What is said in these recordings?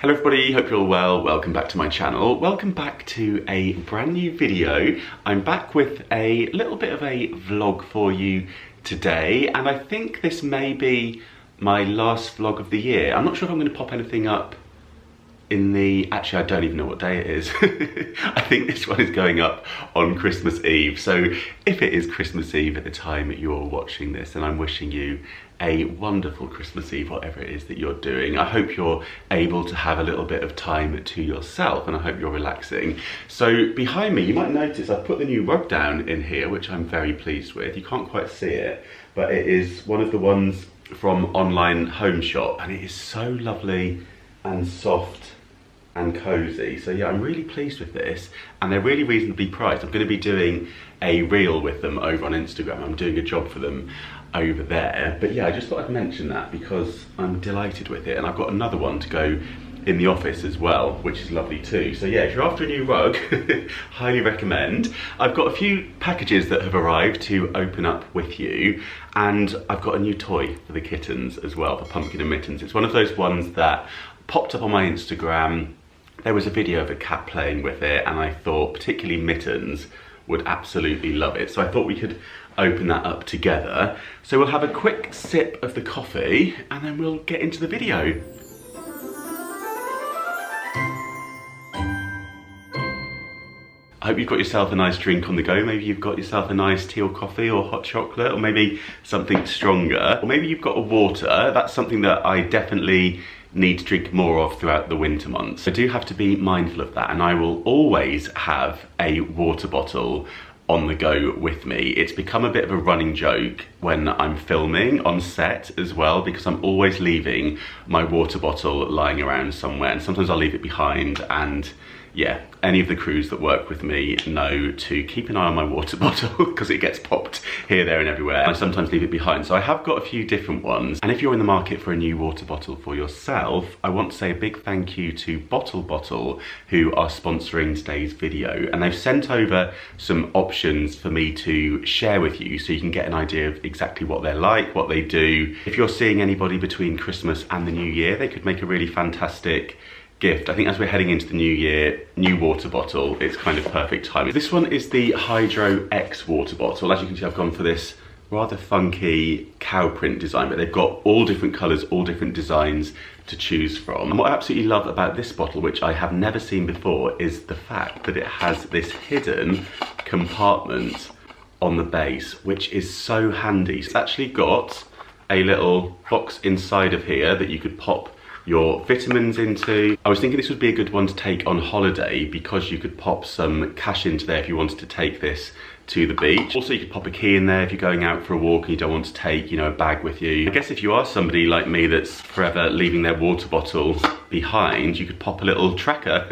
Hello everybody, hope you're all well. Welcome back to my channel. Welcome back to a brand new video. I'm back with a little bit of a vlog for you today, and I think this may be my last vlog of the year. I'm not sure if I'm going to pop anything up in the... Actually, I don't even know what day it is. I think this one is going up on Christmas Eve. So if it is Christmas Eve at the time you're watching this, then I'm wishing you a wonderful Christmas Eve, whatever it is that you're doing. I hope you're able to have a little bit of time to yourself, and I hope you're relaxing. So behind me, you might notice I've put the new rug down in here, which I'm very pleased with. You can't quite see it, but it is one of the ones from Online Home Shop, and it is so lovely and soft and cozy. So yeah, I'm really pleased with this, and they're really reasonably priced. I'm going to be doing a reel with them over on Instagram. I'm doing a job for them over there, but yeah, I just thought I'd mention that because I'm delighted with it, and I've got another one to go in the office as well, which is lovely too. So yeah, if you're after a new rug, highly recommend. I've got a few packages that have arrived to open up with you, and I've got a new toy for the kittens as well, for Pumpkin and Mittens. It's one of those ones that popped up on my Instagram. There was a video of a cat playing with it, and I thought particularly Mittens would absolutely love it. So I thought we could open that up together. So we'll have a quick sip of the coffee and then we'll get into the video. I hope you've got yourself a nice drink on the go. Maybe you've got yourself a nice tea or coffee or hot chocolate, or maybe something stronger. Or maybe you've got a water. That's something that I definitely need to drink more of throughout the winter months. I do have to be mindful of that, and I will always have a water bottle on the go with me. It's become a bit of a running joke when I'm filming on set as well, because I'm always leaving my water bottle lying around somewhere, and sometimes I'll leave it behind. And yeah, any of the crews that work with me know to keep an eye on my water bottle because it gets popped here, there and everywhere. I sometimes leave it behind. So I have got a few different ones. And if you're in the market for a new water bottle for yourself, I want to say a big thank you to Bottle, who are sponsoring today's video. And they've sent over some options for me to share with you so you can get an idea of exactly what they're like, what they do. If you're seeing anybody between Christmas and the New Year, they could make a really fantastic gift. I think as we're heading into the new year, new water bottle, it's kind of perfect timing. This one is the Hydro X water bottle. As you can see, I've gone for this rather funky cow print design, but they've got all different colours, all different designs to choose from. And what I absolutely love about this bottle, which I have never seen before, is the fact that it has this hidden compartment on the base, which is so handy. It's actually got a little box inside of here that you could pop your vitamins into. I was thinking this would be a good one to take on holiday because you could pop some cash into there if you wanted to take this to the beach. Also, you could pop a key in there if you're going out for a walk and you don't want to take, you know, a bag with you. I guess if you are somebody like me that's forever leaving their water bottle behind, you could pop a little tracker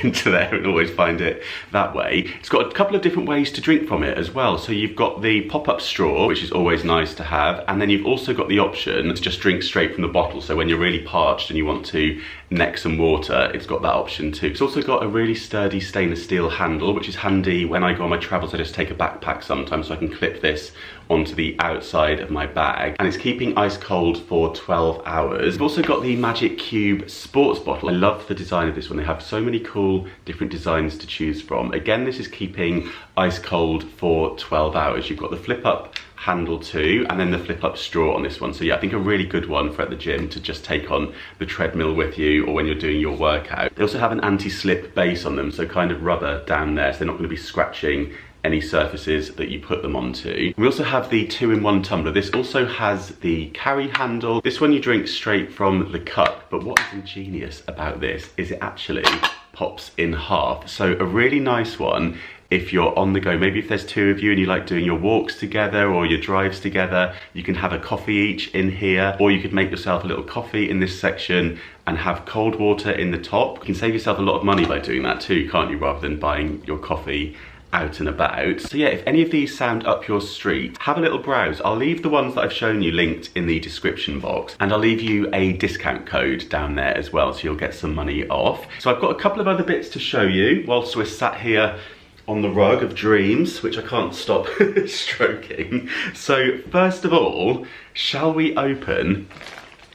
into there and always find it that way. It's got a couple of different ways to drink from it as well. So you've got the pop-up straw, which is always nice to have, and then you've also got the option to just drink straight from the bottle. So when you're really parched and you want to neck some water, it's got that option too. It's also got a really sturdy stainless steel handle, which is handy when I go on my travels. I just take a backpack sometimes, so I can clip this onto the outside of my bag, and it's keeping ice cold for 12 hours. I've also got the Magic Cube sports bottle. I love the design of this one. They have so many cool different designs to choose from. Again, this is keeping ice cold for 12 hours. You've got the flip up handle too, and then the flip up straw on this one. So yeah, I think a really good one for at the gym to just take on the treadmill with you, or when you're doing your workout. They also have an anti-slip base on them, so kind of rubber down there, so they're not going to be scratching any surfaces that you put them onto. We also have the 2-in-1 tumbler. This also has the carry handle. This one you drink straight from the cup, but what is ingenious about this is it actually pops in half. So a really nice one if you're on the go. Maybe if there's two of you and you like doing your walks together or your drives together, you can have a coffee each in here, or you could make yourself a little coffee in this section and have cold water in the top. You can save yourself a lot of money by doing that too, can't you, rather than buying your coffee out and about. So yeah, if any of these sound up your street, have a little browse. I'll leave the ones that I've shown you linked in the description box, and I'll leave you a discount code down there as well, so you'll get some money off. So I've got a couple of other bits to show you whilst we're sat here on the rug of dreams, which I can't stop stroking. So first of all, shall we open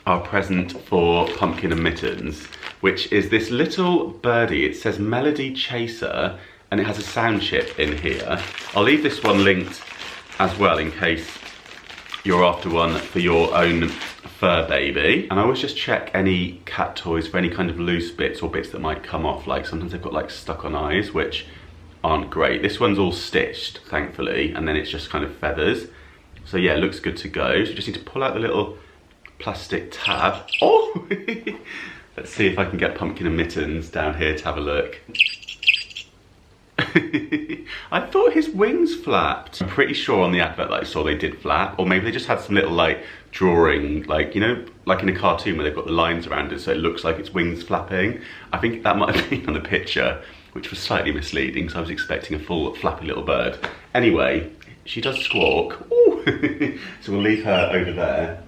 our present for Pumpkin and Mittens? which is this little birdie. It says Melody Chaser, and it has a sound chip in here. I'll leave this one linked as well in case you're after one for your own fur baby. And I always just check any cat toys for any kind of loose bits or bits that might come off. Like sometimes they've got like stuck on eyes, which aren't great. This one's all stitched, thankfully, and then it's just kind of feathers. So yeah, it looks good to go. So you just need to pull out the little plastic tab. Oh! Let's see if I can get Pumpkin and Mittens down here to have a look. I thought his wings flapped. I'm pretty sure on the advert that I saw they did flap, or maybe they just had some little like drawing, like, you know, like in a cartoon where they've got the lines around it so it looks like its wings flapping. I think that might have been on the picture, which was slightly misleading, so I was expecting a full flappy little bird. Anyway, she does squawk. Ooh. So we'll leave her over there.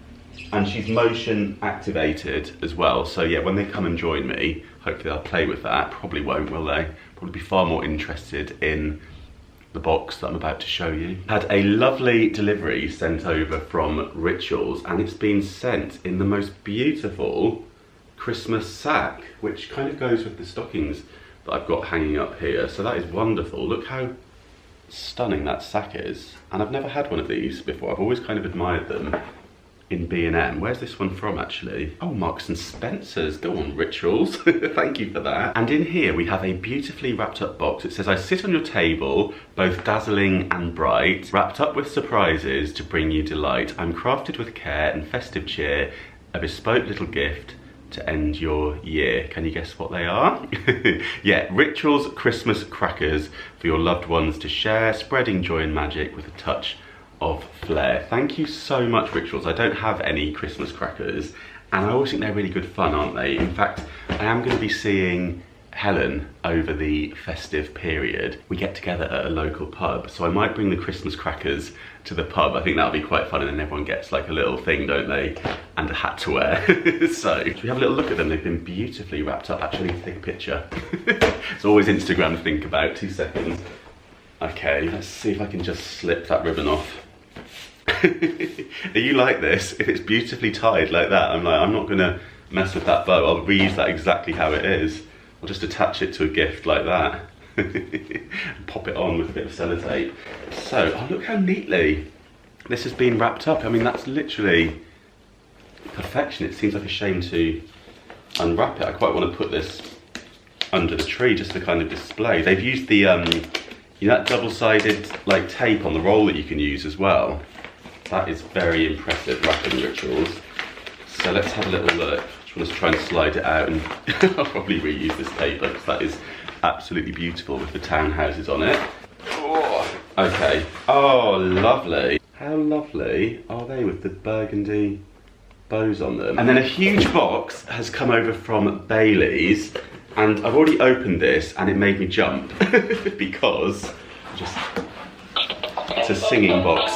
And she's motion activated as well, so yeah, when they come and join me, hopefully they'll play with that. Probably won't, will they? Probably be far more interested in the box that I'm about to show you. Had a lovely delivery sent over from Rituals, and it's been sent in the most beautiful Christmas sack, which kind of goes with the stockings that I've got hanging up here. So that is wonderful. Look how stunning that sack is. And I've never had one of these before. I've always kind of admired them in B&M. Where's this one from actually? Oh, Marks and Spencer's. Go on, Rituals. Thank you for that. And in here we have a beautifully wrapped up box. It says, I sit on your table, both dazzling and bright, wrapped up with surprises to bring you delight. I'm crafted with care and festive cheer, a bespoke little gift to end your year. Can you guess what they are? Yeah, Rituals Christmas crackers for your loved ones to share, spreading joy and magic with a touch of flair. Thank you so much, Rituals. I don't have any Christmas crackers, and I always think they're really good fun, aren't they? In fact, I am going to be seeing Helen over the festive period. We get together at a local pub, so I might bring the Christmas crackers to the pub. I think that'll be quite fun, and then everyone gets like a little thing, don't they? And a hat to wear. So, should we have a little look at them? They've been beautifully wrapped up. Actually, take a picture. It's always Instagram to think about. 2 seconds. Okay, let's see if I can just slip that ribbon off. Are you like this? If it's beautifully tied like that, I'm like, I'm not gonna mess with that bow. I'll reuse that exactly how it is. I'll just attach it to a gift like that. And pop it on with a bit of sellotape. So, oh, look how neatly this has been wrapped up. I mean, that's literally perfection. It seems like a shame to unwrap it. I quite want to put this under the tree just to kind of display. They've used the you know, that double-sided like tape on the roll that you can use as well. That is very impressive wrapping, Rituals. So let's have a little look. Just want to try and slide it out, and I'll probably reuse this paper because that is absolutely beautiful with the townhouses on it. Oh, okay. Oh, lovely. How lovely are they with the burgundy bows on them? And then a huge box has come over from Bailey's. And I've already opened this and it made me jump because it's a singing box.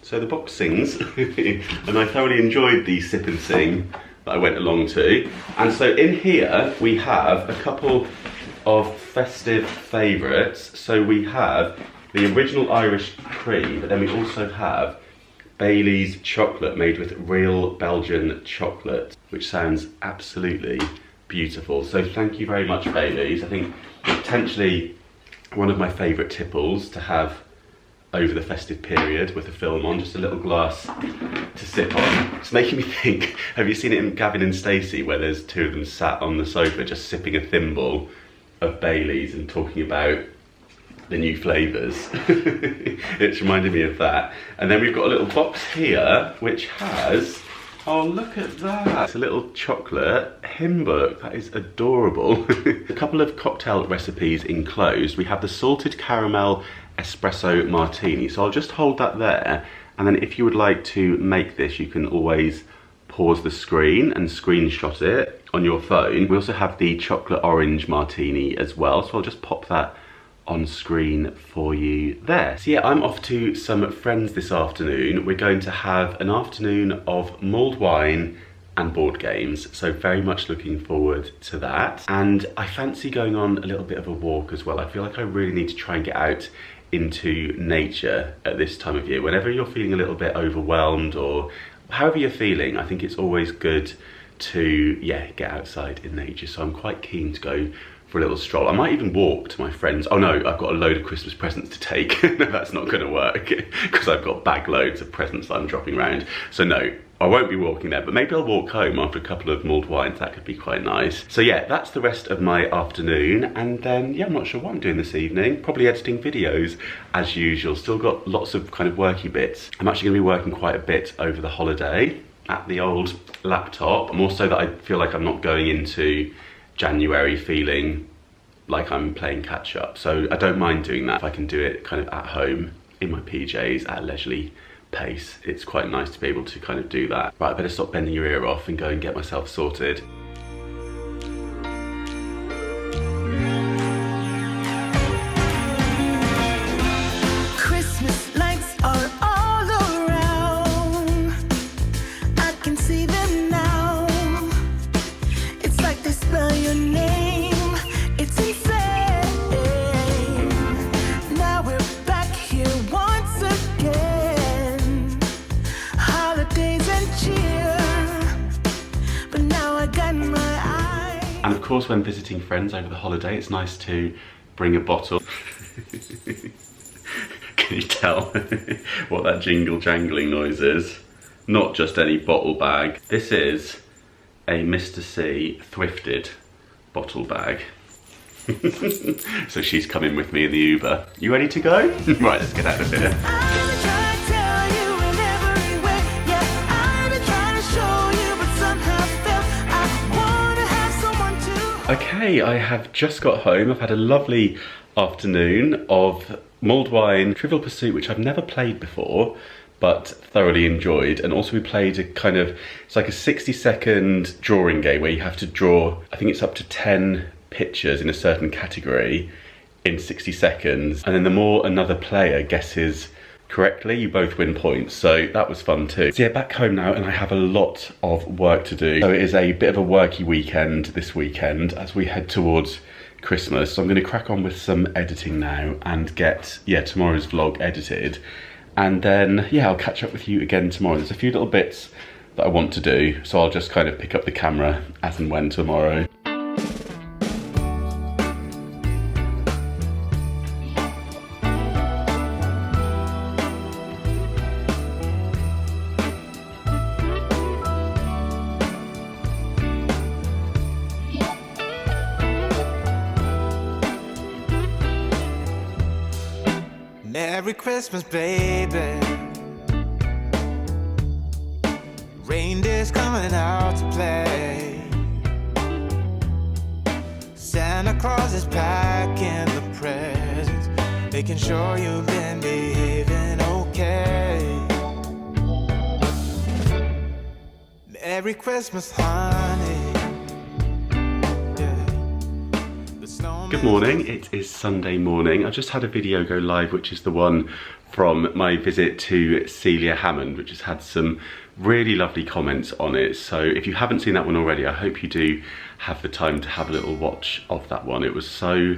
So the box sings and I thoroughly enjoyed the sip and sing that I went along to. And so in here we have a couple of festive favourites. So we have the original Irish cream, but then we also have Bailey's chocolate made with real Belgian chocolate, which sounds absolutely beautiful. So thank you very much, Bailey's. I think potentially one of my favourite tipples to have over the festive period with a film on, just a little glass to sip on. It's making me think, have you seen it in Gavin and Stacey where there's 2 of them sat on the sofa just sipping a thimble of Bailey's and talking about the new flavours? It's reminded me of that. And then we've got a little box here which has, oh, look at that. It's a little chocolate hymn book. That is adorable. A couple of cocktail recipes enclosed. We have the salted caramel espresso martini. So I'll just hold that there. And then if you would like to make this, you can always pause the screen and screenshot it on your phone. We also have the chocolate orange martini as well. So I'll just pop that on screen for you there. So yeah, I'm off to some friends this afternoon. We're going to have an afternoon of mulled wine and board games, so very much looking forward to that. And I fancy going on a little bit of a walk as well. I feel like I really need to try and get out into nature at this time of year. Whenever you're feeling a little bit overwhelmed or however you're feeling, I think it's always good to, get outside in nature. So I'm quite keen to go for a little stroll. I might even walk to my friends. Oh no, I've got a load of Christmas presents to take. No, that's not gonna work because I've got bag loads of presents that I'm dropping around. So no, I won't be walking there, but maybe I'll walk home after a couple of mulled wines. That could be quite nice. So yeah, that's the rest of my afternoon. And then, I'm not sure what I'm doing this evening. Probably editing videos as usual. Still got lots of kind of worky bits. I'm actually gonna be working quite a bit over the holiday at the old laptop. More so that I feel like I'm not going into January feeling like I'm playing catch up. So I don't mind doing that if I can do it kind of at home in my PJs at a leisurely pace. It's quite nice to be able to kind of do that. Right, I better stop bending your ear off and go and get myself sorted. Christmas lights are all around. I can see them now. It's like they spell your name. It's insane. Now we're back here once again. Holidays and cheer. But now I got my eyes. And of course, when visiting friends over the holiday, it's nice to bring a bottle. Can you tell what that jingle jangling noise is? Not just any bottle bag. This is a Mr. C thrifted bottle bag. So she's coming with me in the Uber. You ready to go? Right, let's get out of here. Okay, I have just got home. I've had a lovely afternoon of mulled wine, Trivial Pursuit, which I've never played before, but thoroughly enjoyed. And also we played a kind of, it's like a 60-second drawing game where you have to draw, I think it's up to 10 pictures in a certain category in 60 seconds. And then the more another player guesses correctly, you both win points. So that was fun too. So yeah, back home now, and I have a lot of work to do. So it is a bit of a worky weekend this weekend as we head towards Christmas. So I'm gonna crack on with some editing now and get, tomorrow's vlog edited. And then, I'll catch up with you again tomorrow. There's a few little bits that I want to do, so I'll just kind of pick up the camera as and when tomorrow. Merry Christmas, baby. Reindeer's coming out to play. Santa Claus is packing the presents, making sure you've been behaving okay. Merry Christmas, honey. Good morning, it is Sunday morning. I just had a video go live, which is the one from my visit to Celia Hammond, which has had some really lovely comments on it. So if you haven't seen that one already, I hope you do have the time to have a little watch of that one. It was so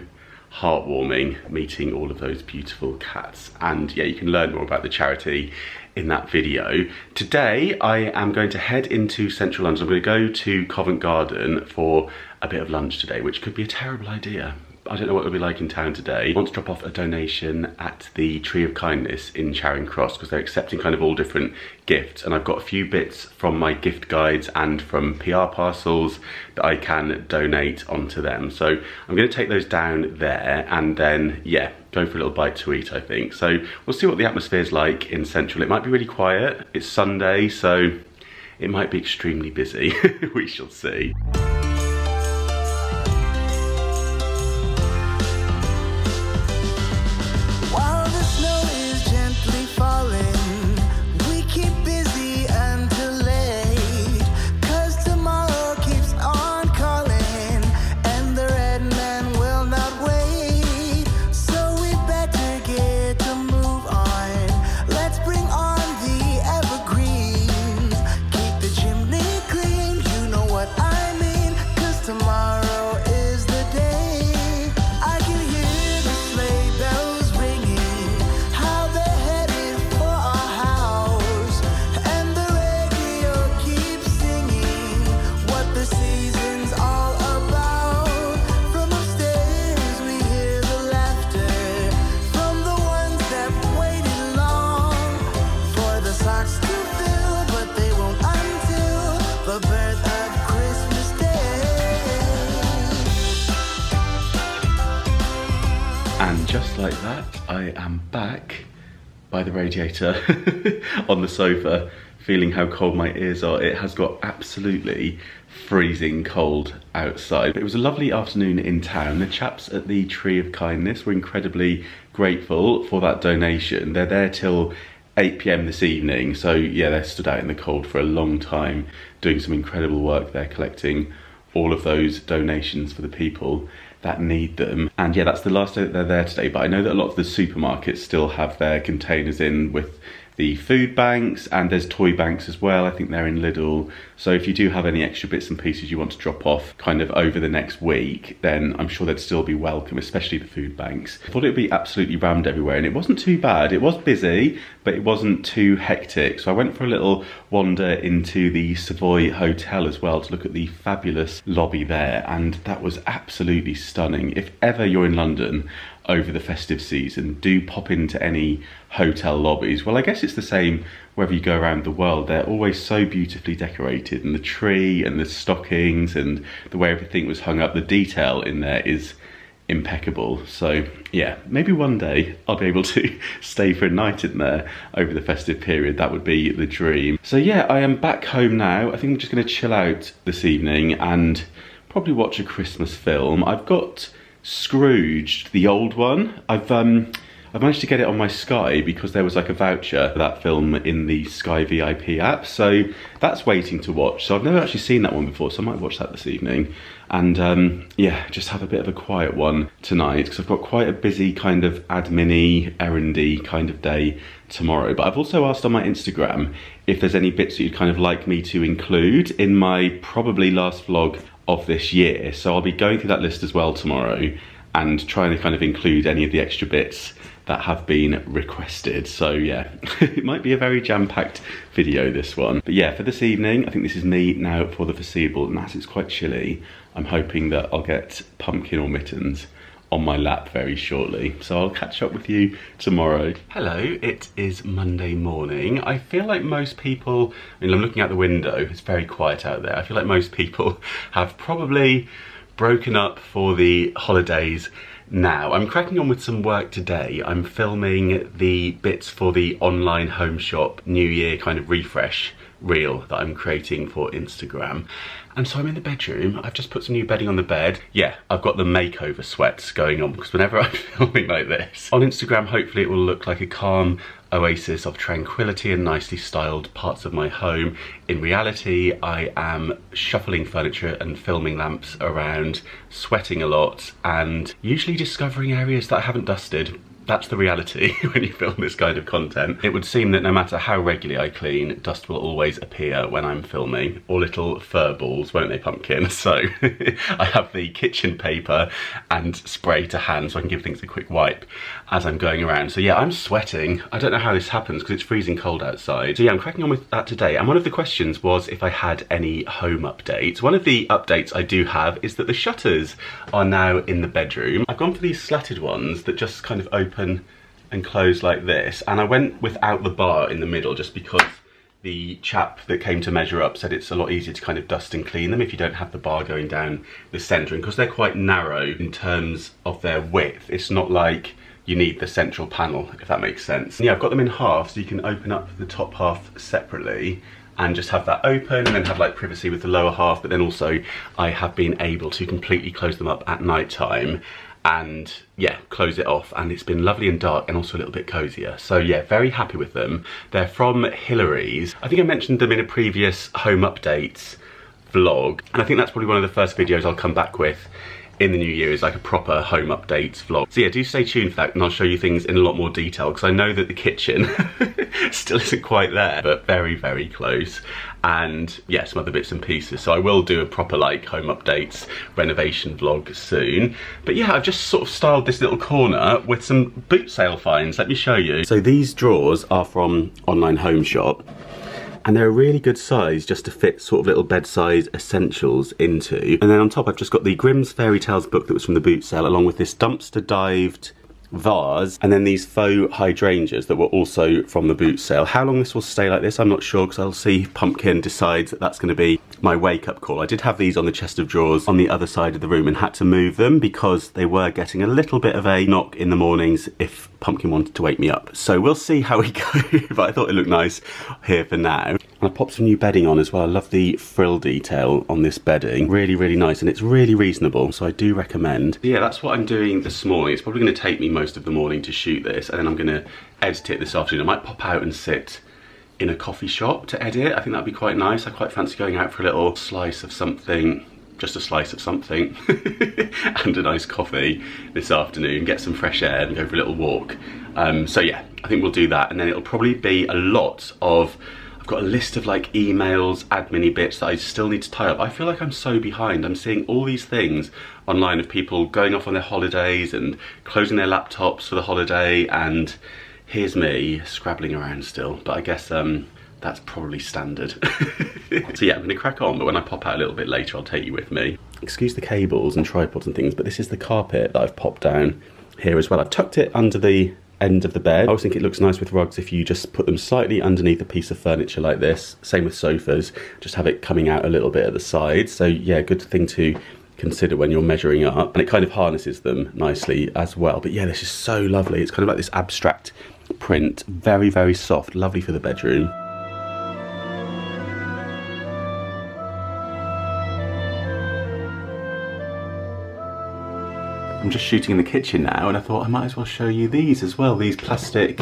heartwarming meeting all of those beautiful cats. And you can learn more about the charity in that video. Today, I am going to head into central London. I'm going to go to Covent Garden for a bit of lunch today, which could be a terrible idea. I don't know what it'll be like in town today. I want to drop off a donation at the Tree of Kindness in Charing Cross because they're accepting kind of all different gifts, and I've got a few bits from my gift guides and from PR parcels that I can donate onto them. So I'm going to take those down there and then, go for a little bite to eat, I think. So we'll see what the atmosphere's like in Central. It might be really quiet. It's Sunday, so it might be extremely busy. We shall see. I mean just like that, I am back by the radiator on the sofa, feeling how cold my ears are. It has got absolutely freezing cold outside. It was a lovely afternoon in town. The chaps at the Tree of Kindness were incredibly grateful for that donation. They're there till 8 PM this evening, so yeah, they stood out in the cold for a long time doing some incredible work there, collecting all of those donations for the people that need them. And yeah, that's the last day that they're there today, but I know that a lot of the supermarkets still have their containers in with the food banks, and there's toy banks as well. I think they're in Lidl. So if you do have any extra bits and pieces you want to drop off kind of over the next week, then I'm sure they'd still be welcome, especially the food banks. I thought it'd be absolutely rammed everywhere, and it wasn't too bad. It was busy, but it wasn't too hectic. So I went for a little wander into the Savoy Hotel as well to look at the fabulous lobby there, and that was absolutely stunning. If ever you're in London over the festive season, do pop into any hotel lobbies. Well, I guess it's the same wherever you go around the world. They're always so beautifully decorated, and the tree and the stockings and the way everything was hung up, the detail in there is impeccable. So yeah, maybe one day I'll be able to stay for a night in there over the festive period. That would be the dream. So yeah, I am back home now. I think I'm just going to chill out this evening and probably watch a Christmas film. I've got Scrooged, the old one. I've managed to get it on my Sky because there was like a voucher for that film in the Sky VIP app, so that's waiting to watch. So I've never actually seen that one before, so I might watch that this evening. And yeah, just have a bit of a quiet one tonight because I've got quite a busy kind of admin-y, errandy kind of day tomorrow. But I've also asked on my Instagram if there's any bits that you'd kind of like me to include in my probably last vlog of this year. So I'll be going through that list as well tomorrow and trying to kind of include any of the extra bits that have been requested. So yeah, it might be a very jam-packed video, this one. But yeah, for this evening, I think this is me now for the foreseeable, and as it's quite chilly, I'm hoping that I'll get pumpkin or mittens on my lap very shortly. So I'll catch up with you tomorrow. Hello, it is Monday morning. I feel like most people, I mean, I'm looking out the window, it's very quiet out there. I feel like most people have probably broken up for the holidays now. I'm cracking on with some work today. I'm filming the bits for the online home shop New Year kind of refresh reel that I'm creating for Instagram. And so I'm in the bedroom. I've just put some new bedding on the bed. Yeah, I've got the makeover sweats going on because whenever I'm filming like this on Instagram, hopefully it will look like a calm oasis of tranquility and nicely styled parts of my home. In reality, I am shuffling furniture and filming lamps around, sweating a lot, and usually discovering areas that I haven't dusted. That's the reality when you film this kind of content. It would seem that no matter how regularly I clean, dust will always appear when I'm filming, or little fur balls, won't they, Pumpkin? So I have the kitchen paper and spray to hand so I can give things a quick wipe as I'm going around. So yeah, I'm sweating. I don't know how this happens because it's freezing cold outside. So yeah, I'm cracking on with that today. And one of the questions was if I had any home updates. One of the updates I do have is that the shutters are now in the bedroom. I've gone for these slatted ones that just kind of open and close like this, and I went without the bar in the middle just because the chap that came to measure up said it's a lot easier to kind of dust and clean them if you don't have the bar going down the centre, and because they're quite narrow in terms of their width, it's not like you need the central panel, if that makes sense. And yeah, I've got them in half so you can open up the top half separately and just have that open and then have like privacy with the lower half, but then also I have been able to completely close them up at night time and yeah, close it off, and it's been lovely and dark and also a little bit cozier. So yeah, very happy with them. They're from Hillary's. I think I mentioned them in a previous home updates vlog, and I think that's probably one of the first videos I'll come back with in the new year, is like a proper home updates vlog. So yeah, do stay tuned for that and I'll show you things in a lot more detail because I know that the kitchen still isn't quite there, but very, very close. And yeah, some other bits and pieces. So I will do a proper like home updates renovation vlog soon. But yeah, I've just sort of styled this little corner with some boot sale finds. Let me show you. So these drawers are from Online Home Shop, and they're a really good size just to fit sort of little bedside essentials into. And then on top I've just got the Grimm's Fairy Tales book that was from the boot sale, along with this dumpster dived vase, and then these faux hydrangeas that were also from the boot sale. How long this will stay like this, I'm not sure, because I'll see Pumpkin decides that that's going to be my wake-up call. I did have these on the chest of drawers on the other side of the room and had to move them because they were getting a little bit of a knock in the mornings if Pumpkin wanted to wake me up. So we'll see how we go, but I thought it looked nice here for now. And I popped some new bedding on as well. I love the frill detail on this bedding. Really, really nice, and it's really reasonable, so I do recommend. Yeah, that's what I'm doing this morning. It's probably going to take me most of the morning to shoot this, and then I'm going to edit it this afternoon. I might pop out and sit in a coffee shop to edit. I think that'd be quite nice. I quite fancy going out for a little slice of something, just a slice of something, and a nice coffee this afternoon, get some fresh air and go for a little walk. So yeah, I think we'll do that, and then it'll probably be a lot of, I've got a list of like emails, admin-y bits that I still need to tie up. I feel like I'm so behind. I'm seeing all these things online of people going off on their holidays and closing their laptops for the holiday, and here's me scrabbling around still, but I guess that's probably standard. So yeah, I'm gonna crack on, but when I pop out a little bit later, I'll take you with me. Excuse the cables and tripods and things, but this is the carpet that I've popped down here as well. I've tucked it under the end of the bed. I always think it looks nice with rugs if you just put them slightly underneath a piece of furniture like this. Same with sofas, just have it coming out a little bit at the side. So yeah, good thing to consider when you're measuring up, and it kind of harnesses them nicely as well. But yeah, this is so lovely. It's kind of like this abstract print, very, very soft, lovely for the bedroom. I'm just shooting in the kitchen now, and I thought I might as well show you these as well, these plastic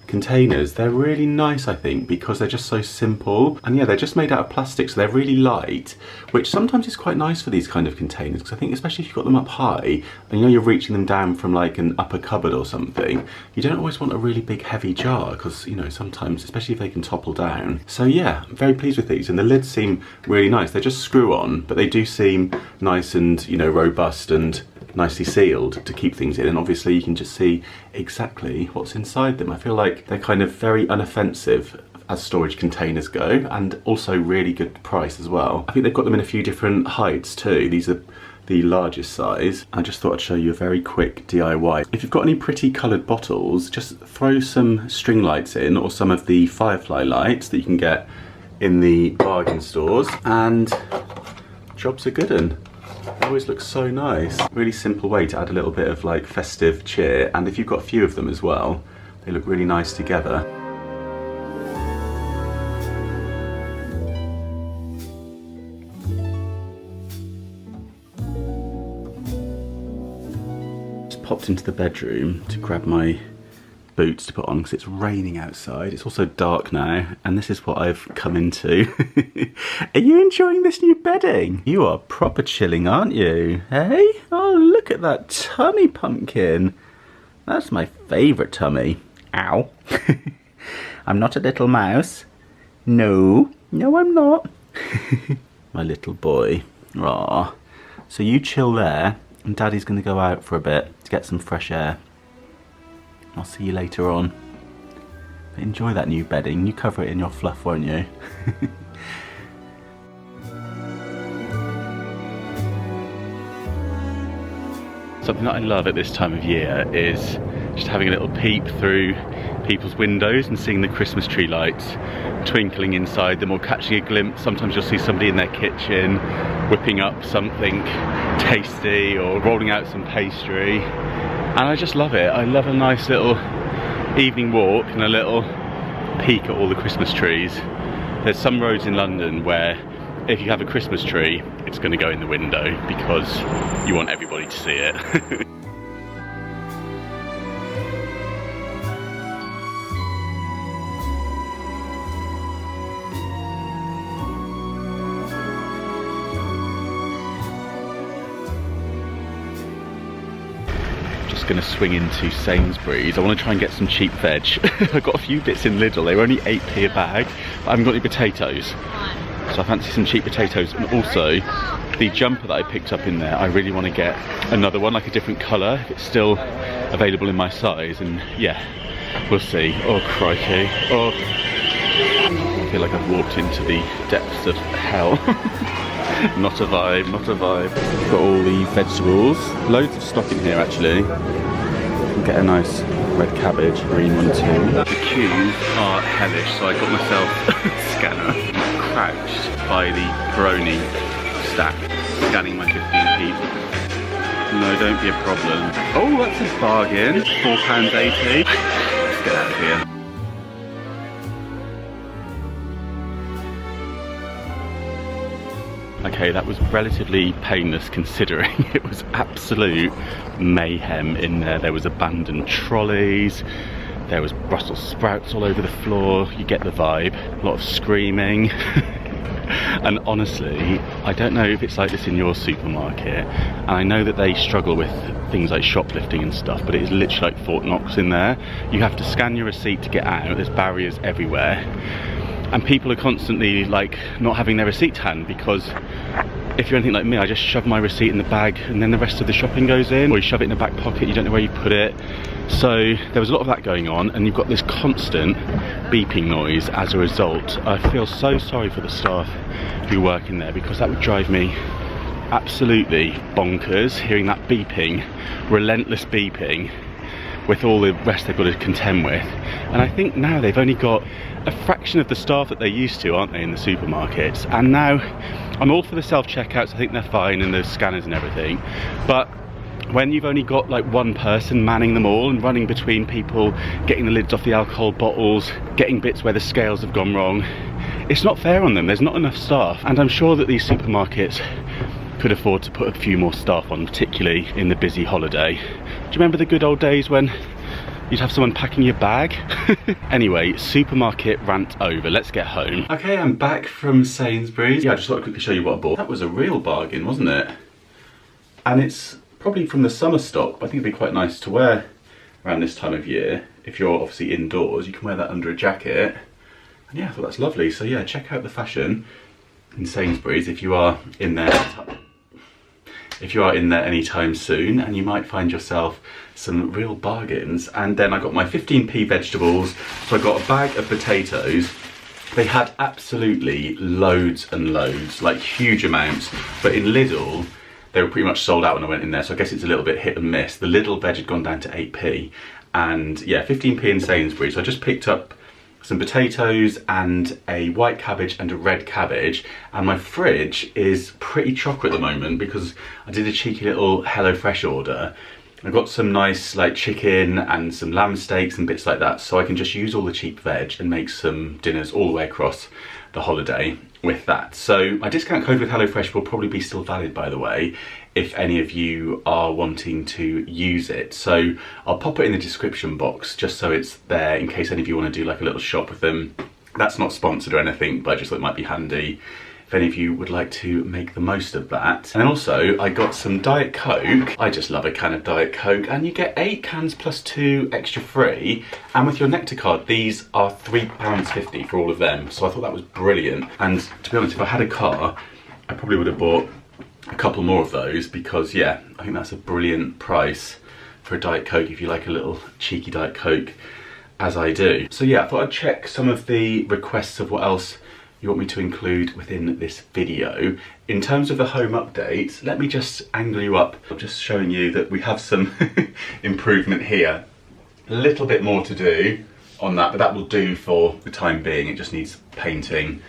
containers. They're really nice, I think, because they're just so simple, and yeah, they're just made out of plastic, so they're really light, which sometimes is quite nice for these kind of containers, because I think especially if you've got them up high and you know you're reaching them down from like an upper cupboard or something, you don't always want a really big heavy jar, because you know, sometimes, especially if they can topple down. So yeah, I'm very pleased with these, and the lids seem really nice. They're just screw on, but they do seem nice and, you know, robust and nicely sealed to keep things in, and obviously you can just see exactly what's inside them. I feel like they're kind of very unoffensive as storage containers go, and also really good price as well. I think they've got them in a few different heights too. These are the largest size. I just thought I'd show you a very quick DIY. If you've got any pretty coloured bottles, just throw some string lights in, or some of the firefly lights that you can get in the bargain stores, and jobs are good. And it always looks so nice. Really simple way to add a little bit of like festive cheer, and if you've got a few of them as well, they look really nice together. Just popped into the bedroom to grab my boots to put on because it's raining outside. It's also dark now, and this is what I've come into. Are you enjoying this new bedding? You are proper chilling, aren't you? Hey? Oh, look at that tummy, Pumpkin. That's my favourite tummy. Ow. I'm not a little mouse. No. No, I'm not. My little boy. Aww. So you chill there, and Daddy's going to go out for a bit to get some fresh air. I'll see you later on. But enjoy that new bedding. You cover it in your fluff, won't you? Something that I love at this time of year is just having a little peep through people's windows and seeing the Christmas tree lights twinkling inside them, or catching a glimpse. Sometimes you'll see somebody in their kitchen whipping up something tasty or rolling out some pastry. And I just love it. I love a nice little evening walk and a little peek at all the Christmas trees. There's some roads in London where if you have a Christmas tree, it's going to go in the window because you want everybody to see it. Going to swing into Sainsbury's. I want to try and get some cheap veg. I got a few bits in Lidl. They were only 8p a bag, but I haven't got any potatoes, so I fancy some cheap potatoes. And also the jumper that I picked up in there, I really want to get another one, like a different colour, if it's still available in my size. And yeah, we'll see. Oh crikey. Oh, I feel like I've walked into the depths of hell. Not a vibe, not a vibe. Got all the vegetables. Loads of stock in here actually. get a nice red cabbage, green one too. The queues are hellish, so I got myself a scanner. I'm crouched by the Peroni stack, scanning my 15p. No, don't be a problem. Oh, that's a bargain. £4.80. Let's get out of here. Okay, that was relatively painless considering it was absolute mayhem in there. There was abandoned trolleys, there was Brussels sprouts all over the floor. You get the vibe. A lot of screaming. And honestly, I don't know if it's like this in your supermarket, and I know that they struggle with things like shoplifting and stuff, but it is literally like Fort Knox in there. You have to scan your receipt to get out. There's barriers everywhere. And people are constantly like not having their receipt to hand, because if you're anything like me, I just shove my receipt in the bag and then the rest of the shopping goes in, or you shove it in the back pocket, you don't know where you put it. So there was a lot of that going on, and you've got this constant beeping noise as a result. I feel so sorry for the staff who work in there, because that would drive me absolutely bonkers, hearing that beeping, relentless beeping, with all the rest they've got to contend with. And I think now they've only got a fraction of the staff that they used to, aren't they, in the supermarkets. And now I'm all for the self-checkouts, I think they're fine, and the scanners and everything, but when you've only got like one person manning them all and running between people, getting the lids off the alcohol bottles, getting bits where the scales have gone wrong, it's not fair on them. There's not enough staff, and I'm sure that these supermarkets could afford to put a few more staff on, particularly in the busy holiday. Do you remember the good old days when you'd have someone packing your bag? Anyway, supermarket rant over. Let's get home. Okay, I'm back from Sainsbury's. Yeah, I just thought I'd quickly show you what I bought. That was a real bargain, wasn't it? And it's probably from the summer stock, but I think it'd be quite nice to wear around this time of year. If you're obviously indoors, you can wear that under a jacket. And yeah, I thought that's lovely. So yeah, check out the fashion in Sainsbury's if you are in there. If you are in there anytime soon, and you might find yourself some real bargains. And then I got my 15p vegetables. So I got a bag of potatoes. They had absolutely loads and loads, like huge amounts. But in Lidl, they were pretty much sold out when I went in there. So I guess it's a little bit hit and miss. The Lidl veg had gone down to 8p. And yeah, 15p in Sainsbury's. So I just picked up some potatoes and a white cabbage and a red cabbage, and my fridge is pretty chocker at the moment because I did a cheeky little HelloFresh order. I got some nice like chicken and some lamb steaks and bits like that, so I can just use all the cheap veg and make some dinners all the way across the holiday with that. So my discount code with HelloFresh will probably be still valid, by the way, if any of you are wanting to use it. So I'll pop it in the description box just so it's there in case any of you want to do like a little shop with them. That's not sponsored or anything, but I just thought it might be handy if any of you would like to make the most of that. And then also I got some Diet Coke. I just love a can of Diet Coke, and you get 8 cans plus 2 extra free. And with your Nectar card, these are £3.50 for all of them. So I thought that was brilliant. And to be honest, if I had a car, I probably would have bought a couple more of those, because yeah, I think that's a brilliant price for a Diet Coke if you like a little cheeky Diet Coke, as I do. So yeah, I thought I'd check some of the requests of what else you want me to include within this video. In terms of the home update, let me just angle you up. I'm just showing you that we have some improvement here. A little bit more to do on that, but that will do for the time being. It just needs painting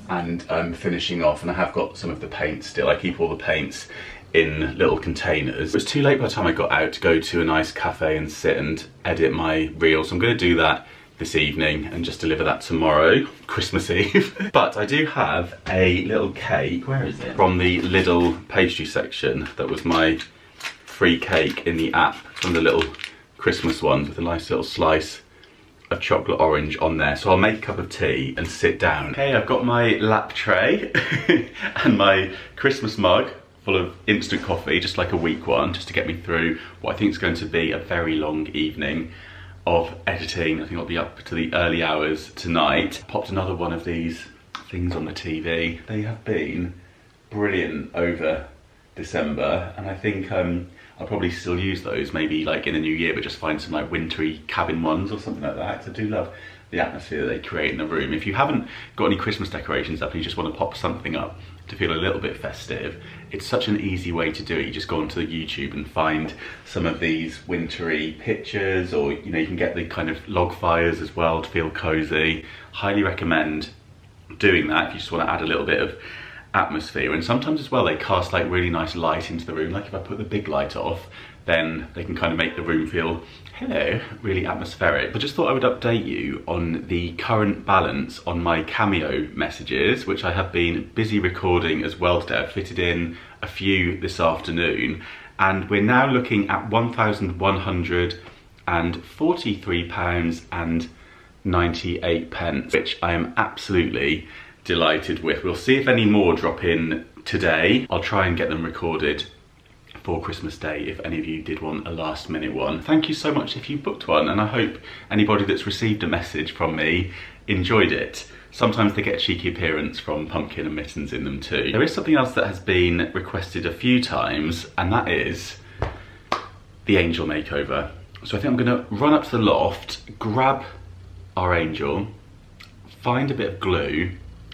and finishing off, and I have got some of the paint still. I keep all the paints in little containers. It was too late by the time I got out to go to a nice cafe and sit and edit my reel, so I'm going to do that this evening and just deliver that tomorrow, Christmas Eve. But I do have a little cake, where is it? From the Lidl pastry section. That was my free cake in the app, from the little Christmas ones with a nice little slice of chocolate orange on there. So I'll make a cup of tea and sit down. Okay, I've got my lap tray and my Christmas mug full of instant coffee, just like a weak one, just to get me through what I think is going to be a very long evening of editing. I think I'll be up to the early hours tonight. Popped another one of these things on the TV. They have been brilliant over December, and I think I'll probably still use those maybe like in the new year, but just find some like wintry cabin ones or something like that, because I do love the atmosphere that they create in the room. If you haven't got any Christmas decorations up and you just want to pop something up to feel a little bit festive, it's such an easy way to do it. You just go onto YouTube and find some of these wintry pictures, or you know, you can get the kind of log fires as well to feel cozy. Highly recommend doing that if you just want to add a little bit of atmosphere. And sometimes as well they cast like really nice light into the room, like if I put the big light off, then they can kind of make the room feel, hello, really atmospheric. I just thought I would update you on the current balance on my Cameo messages, which I have been busy recording as well today. I've fitted in a few this afternoon, and we're now looking at £1,143.98, which I am absolutely delighted with. We'll see if any more drop in today. I'll try and get them recorded for Christmas Day if any of you did want a last minute one. Thank you so much if you booked one, and I hope anybody that's received a message from me enjoyed it. Sometimes they get a cheeky appearance from Pumpkin and Mittens in them too. There is something else that has been requested a few times, and that is the angel makeover. So I think I'm gonna run up to the loft, grab our angel, find a bit of glue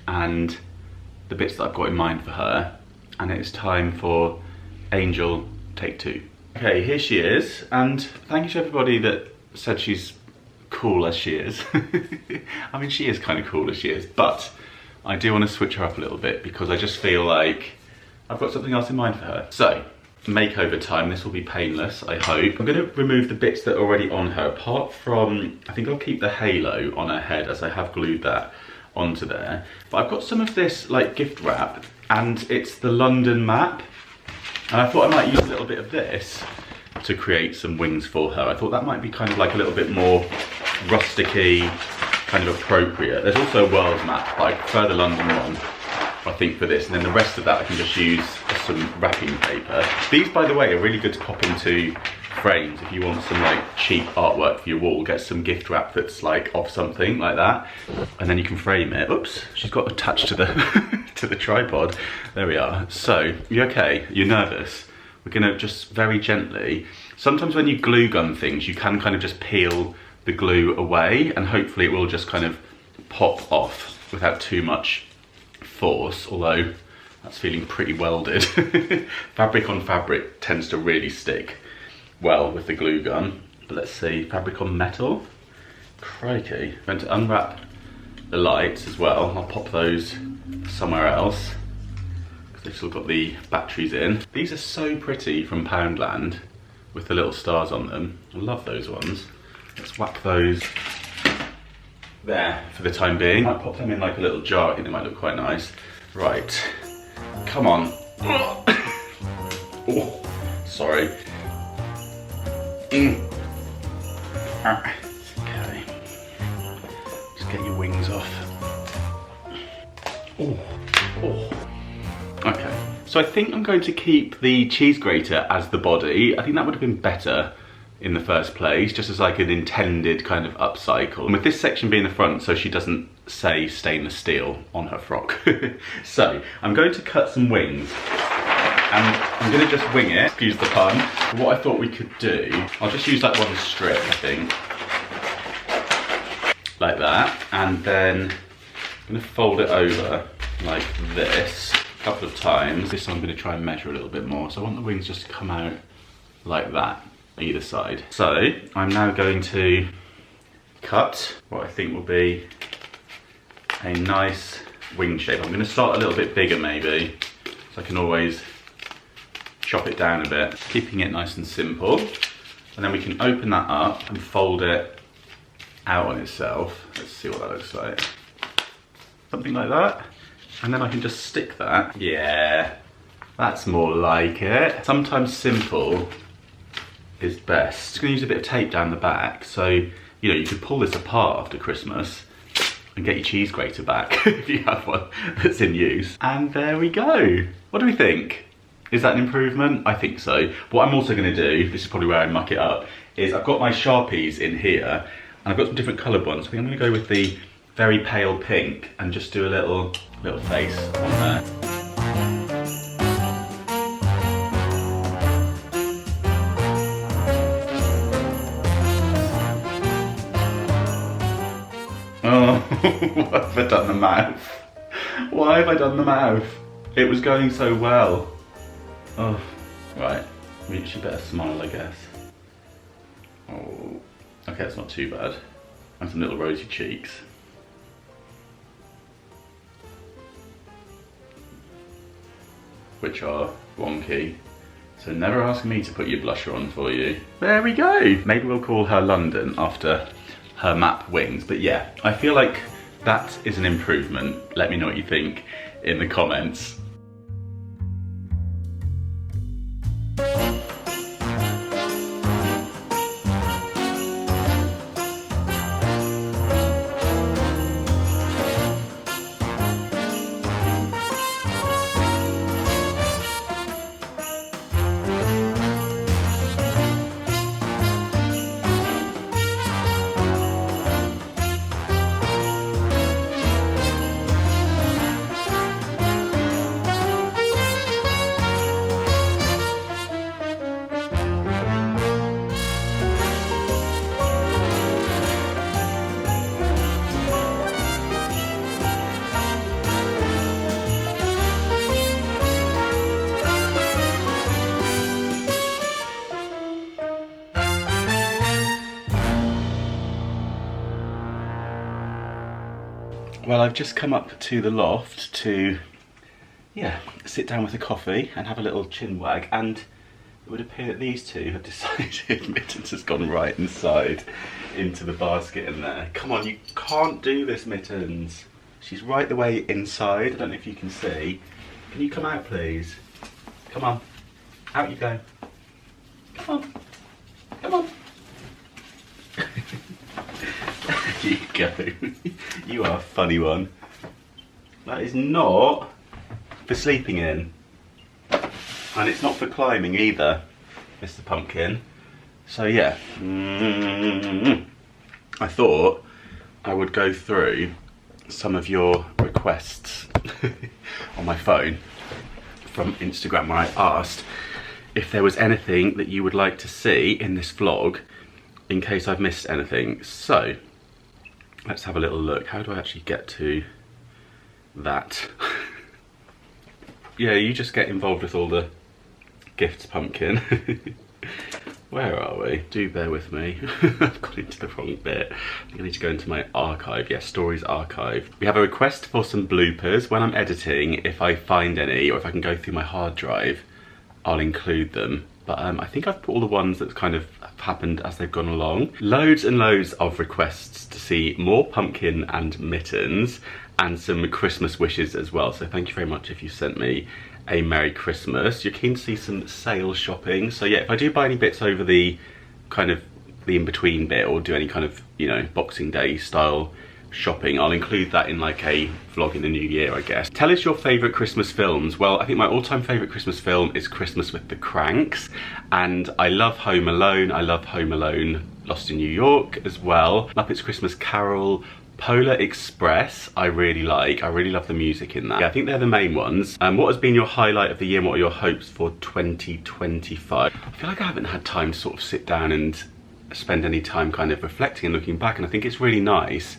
and the bits that I've got in mind for her, and it's time for Angel take 2. Okay, here she is, and thank you to everybody that said she's cool as she is. I mean, she is kind of cool as she is, but I do want to switch her up a little bit because I just feel like I've got something else in mind for her. So, makeover time. This will be painless, I hope. I'm going to remove the bits that are already on her, apart from, I think I'll keep the halo on her head as I have glued that onto there. But I've got some of this like gift wrap, and it's the London map. And I thought I might use a little bit of this to create some wings for her. I thought that might be kind of like a little bit more rusticy, kind of appropriate. There's also a world map, but I prefer the London one, I think, for this. And then the rest of that I can just use some wrapping paper. These, by the way, are really good to pop into frames if you want some like cheap artwork for your wall. Get some gift wrap that's like off something like that, and then you can frame it. Oops, she's got attached to the to the tripod. There we are. So, you okay? You're nervous? We're gonna just very gently. Sometimes when you glue gun things, you can kind of just peel the glue away, and hopefully it will just kind of pop off without too much force, although that's feeling pretty welded. Fabric on fabric tends to really stick well with the glue gun. But let's see, fabric on metal. Crikey. I'm going to unwrap the lights as well. I'll pop those somewhere else because they've still got the batteries in. These are so pretty from Poundland with the little stars on them. I love those ones. Let's whack those there for the time being. I might pop them in like a little jar. I think they might look quite nice. Right, come on. Oh, sorry. Okay, just get your wings off. Oh. Okay, so I think I'm going to keep the cheese grater as the body. I think that would have been better in the first place, just as like an intended kind of upcycle. And with this section being the front, so she doesn't say stainless steel on her frock. So I'm going to cut some wings, and I'm gonna just wing it, excuse the pun. What I thought we could do, I'll just use like one strip, I think. Like that, and then I'm gonna fold it over like this a couple of times. This one I'm gonna try and measure a little bit more. So I want the wings just to come out like that, either side. So I'm now going to cut what I think will be a nice wing shape. I'm gonna start a little bit bigger maybe, so I can always chop it down a bit, keeping it nice and simple. And then we can open that up and fold it out on itself. Let's see what that looks like. Something like that. And then I can just stick that. Yeah, that's more like it. Sometimes simple is best. I'm gonna use a bit of tape down the back. So, you know, you could pull this apart after Christmas and get your cheese grater back if you have one that's in use. And there we go. What do we think? Is that an improvement? I think so. What I'm also gonna do, this is probably where I muck it up, is I've got my Sharpies in here, and I've got some different coloured ones. I think I'm gonna go with the very pale pink and just do a little face on there. What have I done the mouth? Why have I done the mouth? It was going so well. Oh, right. We should better smile, I guess. Oh, okay, that's not too bad. And some little rosy cheeks. Which are wonky. So never ask me to put your blusher on for you. There we go. Maybe we'll call her London after her map wings. But yeah, I feel like that is an improvement. Let me know what you think in the comments. Well, I've just come up to the loft to, yeah, sit down with a coffee and have a little chin wag, and it would appear that these two have decided Mittens has gone right inside into the basket in there. Come on, you can't do this, Mittens. She's right the way inside. I don't know if you can see. Can you come out, please? Come on. Out you go. Come on. Come on. There you go. You are a funny one. That is not for sleeping in. And it's not for climbing either, Mr. Pumpkin. So yeah. I thought I would go through some of your requests on my phone from Instagram, where I asked if there was anything that you would like to see in this vlog in case I've missed anything. So let's have a little look. How do I actually get to that? Yeah, you just get involved with all the gifts, Pumpkin. Where are we? Do bear with me. I've gone into the wrong bit. I think I need to go into my archive. Yes, stories archive. We have a request for some bloopers. When I'm editing, if I find any, or if I can go through my hard drive, I'll include them. But I think I've put all the ones that kind of have happened as they've gone along. Loads and loads of requests to see more Pumpkin and Mittens, and some Christmas wishes as well. So thank you very much if you sent me a Merry Christmas. You're keen to see some sale shopping. So yeah, if I do buy any bits over the kind of the in-between bit, or do any kind of, you know, Boxing Day style shopping, I'll include that in like a vlog in the new year, I guess. Tell us your favourite Christmas films. Well, I think my all-time favourite Christmas film is Christmas with the Cranks, and I love Home Alone. I love Home Alone Lost in New York as well. Muppets Christmas Carol, Polar Express, I really like. I really love the music in that. Yeah, I think they're the main ones. What has been your highlight of the year, and what are your hopes for 2025? I feel like I haven't had time to sort of sit down and spend any time kind of reflecting and looking back, and I think it's really nice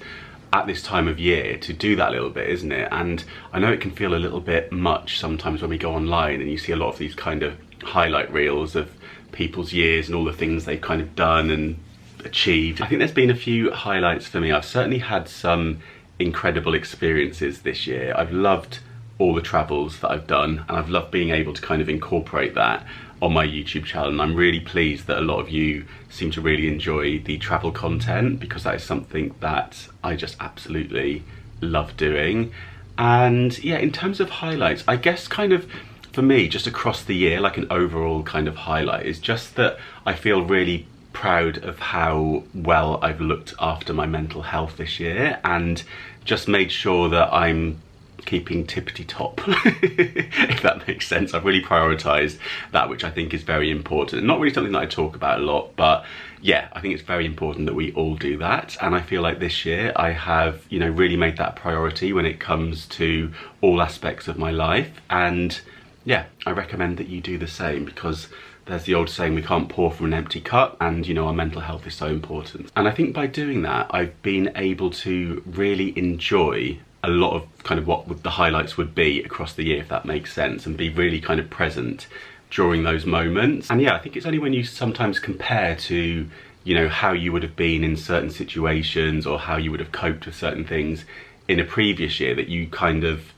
at this time of year to do that a little bit, isn't it? And I know it can feel a little bit much sometimes when we go online and you see a lot of these kind of highlight reels of people's years and all the things they've kind of done and achieved. I think there's been a few highlights for me. I've certainly had some incredible experiences this year. I've loved all the travels that I've done, and I've loved being able to kind of incorporate that on my YouTube channel, and I'm really pleased that a lot of you seem to really enjoy the travel content, because that is something that I just absolutely love doing. And yeah, in terms of highlights, I guess kind of for me, just across the year, like an overall kind of highlight is just that I feel really proud of how well I've looked after my mental health this year, and just made sure that I'm keeping tippity top, if that makes sense. I've really prioritised that, which I think is very important. Not really something that I talk about a lot, but yeah, I think it's very important that we all do that. And I feel like this year I have, you know, really made that a priority when it comes to all aspects of my life. And yeah, I recommend that you do the same, because there's the old saying, we can't pour from an empty cup, and you know, our mental health is so important. And I think by doing that, I've been able to really enjoy a lot of kind of what the highlights would be across the year, if that makes sense, and be really kind of present during those moments. And yeah, I think it's only when you sometimes compare to, you know, how you would have been in certain situations or how you would have coped with certain things in a previous year that you kind of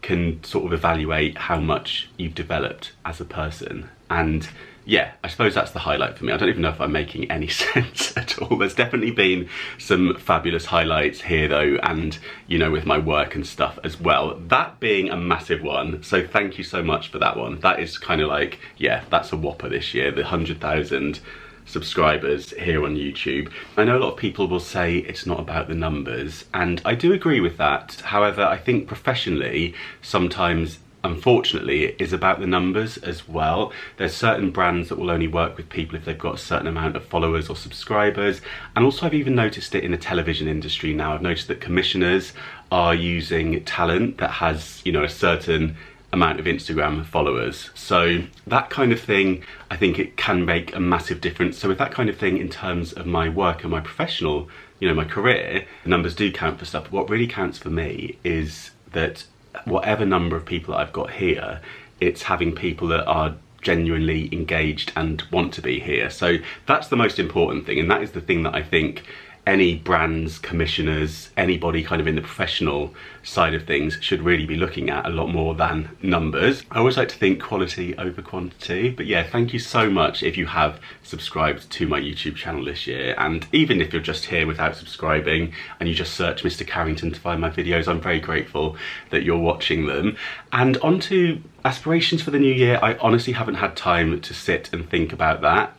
can sort of evaluate how much you've developed as a person. And yeah, I suppose that's the highlight for me. I don't even know if I'm making any sense at all. There's definitely been some fabulous highlights here though, and you know, with my work and stuff as well, that being a massive one. So thank you so much for that one. That is kind of like, yeah, that's a whopper this year, the 100,000 subscribers here on YouTube. I know a lot of people will say it's not about the numbers, and I do agree with that. However, I think professionally, sometimes, unfortunately, it is about the numbers as well. There's certain brands that will only work with people if they've got a certain amount of followers or subscribers. And also I've even noticed it in the television industry now. I've noticed that commissioners are using talent that has, you know, a certain amount of Instagram followers. So that kind of thing, I think it can make a massive difference. So with that kind of thing, in terms of my work and my professional, you know, my career, numbers do count for stuff. But what really counts for me is that whatever number of people that I've got here, it's having people that are genuinely engaged and want to be here. So that's the most important thing, and that is the thing that I think any brands, commissioners, anybody kind of in the professional side of things should really be looking at a lot more than numbers. I always like to think quality over quantity, but yeah, thank you so much if you have subscribed to my YouTube channel this year. And even if you're just here without subscribing and you just search Mr. Carrington to find my videos, I'm very grateful that you're watching them. And on to aspirations for the new year. I honestly haven't had time to sit and think about that.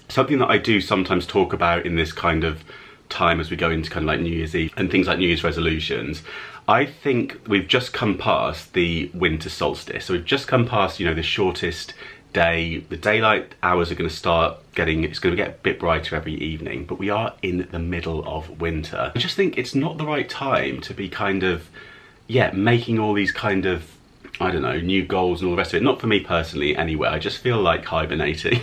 Something that I do sometimes talk about in this kind of time as we go into kind of like New Year's Eve and things like New Year's resolutions, I think we've just come past the winter solstice. So we've just come past, you know, the shortest day. The daylight hours are going to start getting, it's going to get a bit brighter every evening, but we are in the middle of winter. I just think it's not the right time to be kind of, yeah, making all these kind of, I don't know, new goals and all the rest of it. Not for me personally anyway. I just feel like hibernating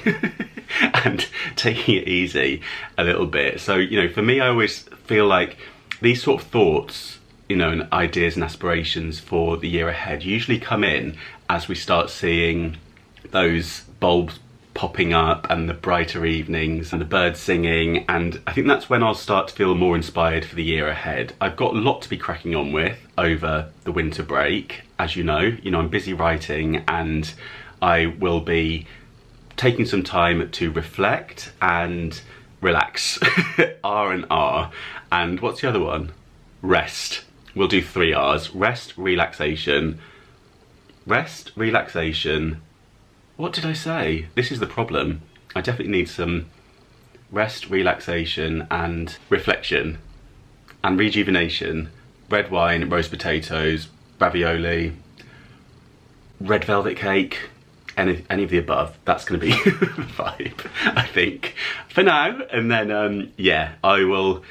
and taking it easy a little bit. So, you know, for me, I always feel like these sort of thoughts, you know, and ideas and aspirations for the year ahead usually come in as we start seeing those bulbs popping up and the brighter evenings and the birds singing, and I think that's when I'll start to feel more inspired for the year ahead. I've got a lot to be cracking on with over the winter break, as you know, I'm busy writing, and I will be taking some time to reflect and relax. R&R. And what's the other one? Rest. We'll do 3 R's. Rest, relaxation. Rest, relaxation. What did I say? This is the problem. I definitely need some rest, relaxation and reflection and rejuvenation. Red wine, roast potatoes, ravioli, red velvet cake, any of the above. That's going to be the vibe, I think, for now. And then, yeah, I will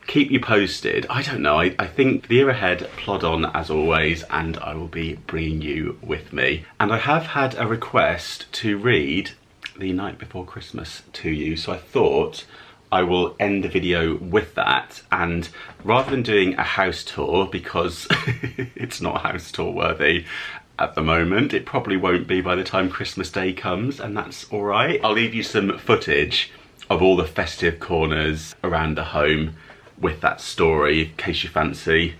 keep you posted. I don't know, I think the year ahead, plod on as always, and I will be bringing you with me. And I have had a request to read The Night Before Christmas to you, so I thought I will end the video with that. And rather than doing a house tour, because it's not house tour worthy at the moment, it probably won't be by the time Christmas Day comes, and that's all right. I'll leave you some footage of all the festive corners around the home with that story, in case you fancy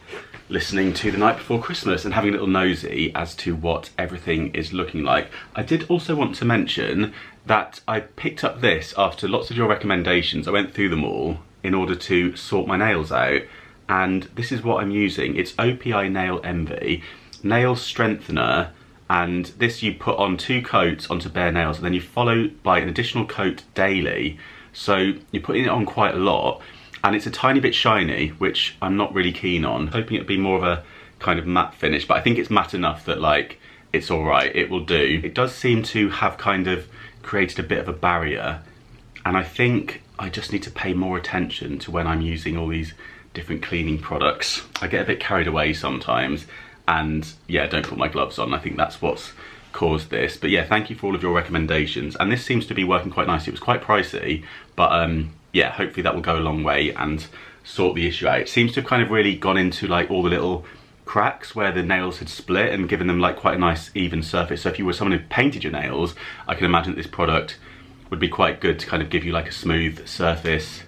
listening to The Night Before Christmas and having a little nosy as to what everything is looking like. I did also want to mention that I picked up this after lots of your recommendations. I went through them all in order to sort my nails out, and this is what I'm using. It's OPI Nail Envy Nail Strengthener, and this you put on 2 coats onto bare nails, and then you follow by an additional coat daily. So you're putting it on quite a lot, and it's a tiny bit shiny, which I'm not really keen on. Hoping it'd be more of a kind of matte finish, but I think it's matte enough that like it's all right, it will do. It does seem to have kind of created a bit of a barrier, and I think I just need to pay more attention to when I'm using all these different cleaning products. I get a bit carried away sometimes, and yeah, don't put my gloves on. I think that's what's caused this. But yeah, thank you for all of your recommendations, and this seems to be working quite nicely. It was quite pricey, but yeah, hopefully that will go a long way and sort the issue out. It seems to have kind of really gone into like all the little cracks where the nails had split and given them like quite a nice even surface. So if you were someone who painted your nails, I can imagine that this product would be quite good to kind of give you like a smooth surface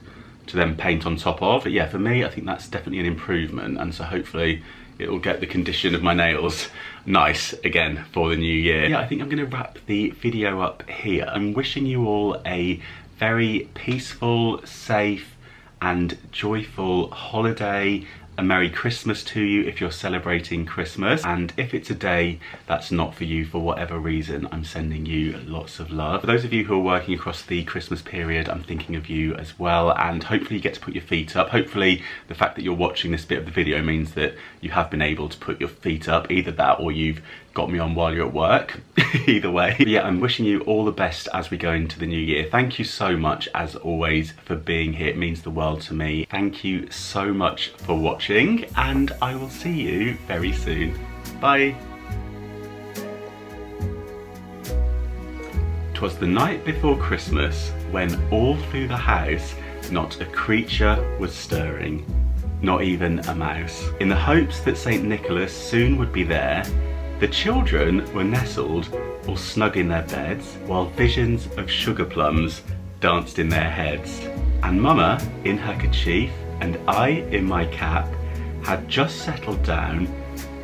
to then paint on top of. But yeah, for me, I think that's definitely an improvement, and so hopefully it will get the condition of my nails nice again for the new year. Yeah, I think I'm gonna wrap the video up here. I'm wishing you all a very peaceful, safe and joyful holiday. A Merry Christmas to you if you're celebrating Christmas, and if it's a day that's not for you for whatever reason, I'm sending you lots of love. For those of you who are working across the Christmas period, I'm thinking of you as well, and hopefully you get to put your feet up. Hopefully the fact that you're watching this bit of the video means that you have been able to put your feet up, either that or you've got me on while you're at work. Either way. But yeah, I'm wishing you all the best as we go into the new year. Thank you so much, as always, for being here. It means the world to me. Thank you so much for watching, and I will see you very soon. Bye. 'Twas the night before Christmas, when all through the house not a creature was stirring, not even a mouse. In the hopes that St. Nicholas soon would be there, the children were nestled all snug in their beds, while visions of sugar plums danced in their heads. And Mama, in her kerchief, and I in my cap, had just settled down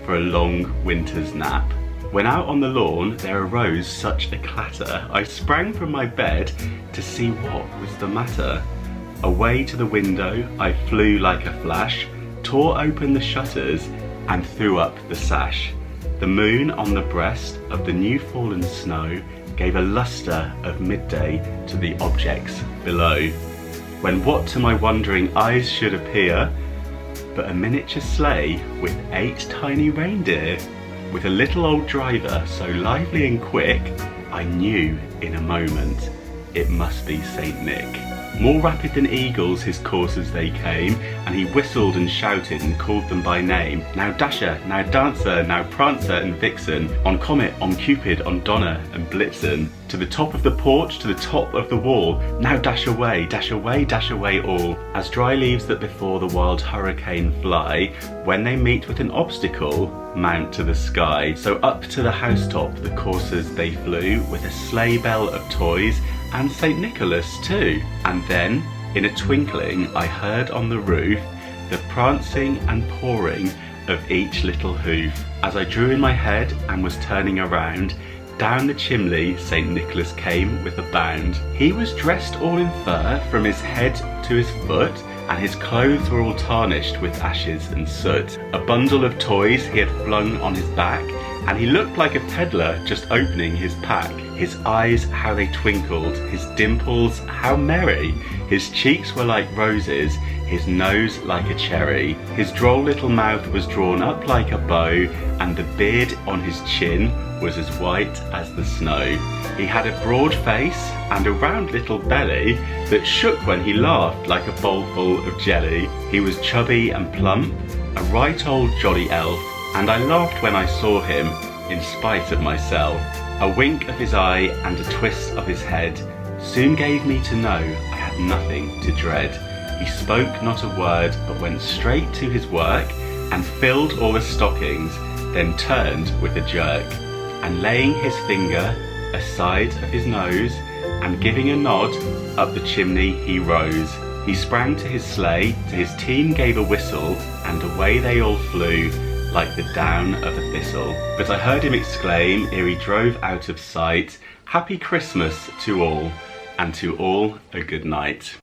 for a long winter's nap. When out on the lawn there arose such a clatter, I sprang from my bed to see what was the matter. Away to the window I flew like a flash, tore open the shutters and threw up the sash. The moon on the breast of the new fallen snow gave a lustre of midday to the objects below. When what to my wondering eyes should appear but a miniature sleigh with 8 tiny reindeer, with a little old driver so lively and quick, I knew in a moment it must be Saint Nick. More rapid than eagles his coursers they came, and he whistled and shouted and called them by name. Now Dasher, now Dancer, now Prancer and Vixen, on Comet, on Cupid, on Donner and Blitzen. To the top of the porch, to the top of the wall, now dash away, dash away, dash away all. As dry leaves that before the wild hurricane fly, when they meet with an obstacle, mount to the sky. So up to the housetop the coursers they flew, with a sleigh bell of toys, and St. Nicholas too. And then, in a twinkling, I heard on the roof the prancing and pawing of each little hoof. As I drew in my head and was turning around, down the chimney St. Nicholas came with a bound. He was dressed all in fur from his head to his foot, and his clothes were all tarnished with ashes and soot. A bundle of toys he had flung on his back, and he looked like a peddler just opening his pack. His eyes, how they twinkled, his dimples, how merry. His cheeks were like roses, his nose like a cherry. His droll little mouth was drawn up like a bow, and the beard on his chin was as white as the snow. He had a broad face and a round little belly that shook when he laughed like a bowl full of jelly. He was chubby and plump, a right old jolly elf, and I laughed when I saw him, in spite of myself. A wink of his eye and a twist of his head soon gave me to know I had nothing to dread. He spoke not a word, but went straight to his work, and filled all the stockings, then turned with a jerk, and laying his finger aside of his nose, and giving a nod, up the chimney he rose. He sprang to his sleigh, to his team gave a whistle, and away they all flew, like the down of a thistle. But I heard him exclaim, ere he drove out of sight, Happy Christmas to all, and to all a good night.